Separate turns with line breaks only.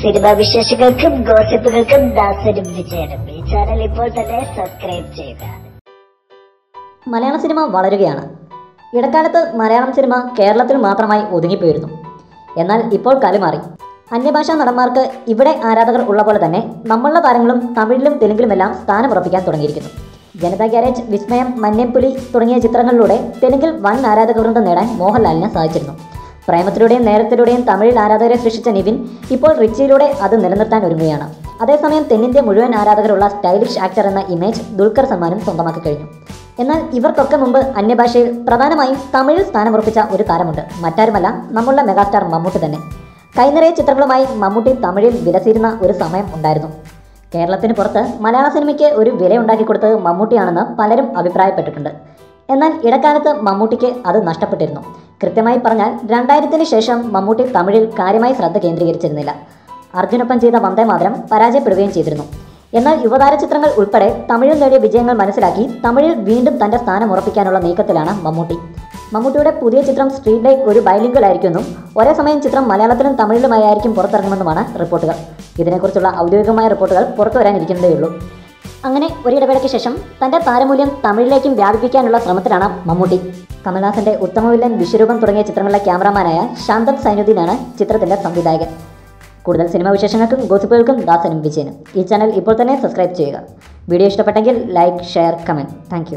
Cinema വിശേഷങ്ങൾക്കും ഗോസിപ്പുകൾക്കും ദാസനും വിജയനും ഈ channel ഇപ്പോൾ തന്നെ സബ്സ്ക്രൈബ് ചെയ്യുക.
മലയാള സിനിമ വളരുകയാണ്. ഇടക്കാലത്ത് മലയാളം സിനിമ കേരളത്തിൽ മാത്രമായി ഒതുങ്ങിപ്പോയിരുന്നു. എന്നാൽ ഇപ്പോൾ കലുമാറി. അന്യഭാഷാ നടന്മാർക്ക് ഇവിടെ ആരാധകർ ഉള്ള പോലെ തന്നെ നമ്മളുടെ താരങ്ങളും തമിഴിലും തെലുങ്കിലുമെല്ലാം സ്ഥാനമുറപ്പിക്കാൻ തുടങ്ങിയിരിക്കുന്നു. ജനതാ ഗ്യാരേജ്, വിസ്മയം, മന്യംപുലി തുടങ്ങിയ ചിത്രങ്ങളിലൂടെ തെലുങ്കിൽ വൻ ആരാധകവൃന്ദം നേടാൻ മോഹൻലാലിന് സാധിച്ചിരുന്നു. പ്രേമത്തിലൂടെയും നേരത്തിലൂടെയും തമിഴിൽ ആരാധകരെ സൃഷ്ടിച്ച നിവിൻ ഇപ്പോൾ റിച്ചിയിലൂടെ അത് നിലനിർത്താൻ ഒരുങ്ങുകയാണ്. അതേസമയം തെന്നിന്ത്യ മുഴുവൻ ആരാധകരുള്ള സ്റ്റൈലിഷ് ആക്ടർ എന്ന ഇമേജ് ദുൽഖർ സൽമാനും സ്വന്തമാക്കി കഴിഞ്ഞു. എന്നാൽ ഇവർക്കൊക്കെ മുമ്പ് അന്യഭാഷയിൽ പ്രധാനമായും തമിഴിൽ സ്ഥാനമുറപ്പിച്ച ഒരു താരമുണ്ട്. മറ്റാരുമല്ല, നമ്മളുടെ മെഗാസ്റ്റാർ മമ്മൂട്ടി തന്നെ. കൈനിറയ ചിത്രങ്ങളുമായി മമ്മൂട്ടി തമിഴിൽ വിലസിയിരുന്ന ഒരു സമയം ഉണ്ടായിരുന്നു. കേരളത്തിന് പുറത്ത് മലയാള സിനിമയ്ക്ക് ഒരു വിലയുണ്ടാക്കി കൊടുത്തത് മമ്മൂട്ടിയാണെന്ന് പലരും അഭിപ്രായപ്പെട്ടിട്ടുണ്ട്. എന്നാൽ ഇടക്കാലത്ത് മമ്മൂട്ടിക്ക് അത് നഷ്ടപ്പെട്ടിരുന്നു. കൃത്യമായി പറഞ്ഞാൽ 2000-ന് ശേഷം മമ്മൂട്ടി തമിഴിൽ കാര്യമായി ശ്രദ്ധ കേന്ദ്രീകരിച്ചിരുന്നില്ല. അർജുനൊപ്പം ചെയ്ത വന്ദേമാതരം പരാജയപ്പെടുകയും ചെയ്തിരുന്നു. എന്നാൽ യുവതാര ചിത്രങ്ങൾ ഉൾപ്പെടെ തമിഴിൽ നേടിയ വിജയങ്ങൾ മനസ്സിലാക്കി തമിഴിൽ വീണ്ടും തൻ്റെ സ്ഥാനം ഉറപ്പിക്കാനുള്ള നീക്കത്തിലാണ് മമ്മൂട്ടി. മമ്മൂട്ടിയുടെ പുതിയ ചിത്രം സ്ട്രീറ്റ് ലൈറ്റ് ഒരു ബൈലിംഗ്വൽ ആയിരിക്കുമെന്നും ഒരേ സമയം ചിത്രം മലയാളത്തിലും തമിഴിലുമായിരിക്കും പുറത്തിറങ്ങുമെന്നുമാണ് റിപ്പോർട്ടുകൾ. ഇതിനെക്കുറിച്ചുള്ള ഔദ്യോഗികമായ റിപ്പോർട്ടുകൾ പുറത്തു വരാനിരിക്കുന്നതേയുള്ളൂ. അങ്ങനെ ഒരിടവേളയ്ക്ക് ശേഷം തൻ്റെ താരമൂല്യം തമിഴിലേക്കും വ്യാപിപ്പിക്കാനുള്ള ശ്രമത്തിലാണ് മമ്മൂട്ടി. കമൽഹാസന്റെ ഉത്തമ വില്ലൻ, വിശ്വരൂപം തുടങ്ങിയ ചിത്രങ്ങളിലെ ക്യാമറാമാനായ ശാന്തൻ സൈനുദ്ദീനാണ് ചിത്രത്തിൻ്റെ സംവിധായകൻ. കൂടുതൽ സിനിമാ വിശേഷങ്ങൾക്കും ഗോസിപ്പുകൾക്കും ദാസനും വിജയനും ഈ ചാനൽ ഇപ്പോൾ തന്നെ സബ്സ്ക്രൈബ് ചെയ്യുക. വീഡിയോ ഇഷ്ടപ്പെട്ടെങ്കിൽ ലൈക്ക്, ഷെയർ, കമൻറ്റ്. താങ്ക്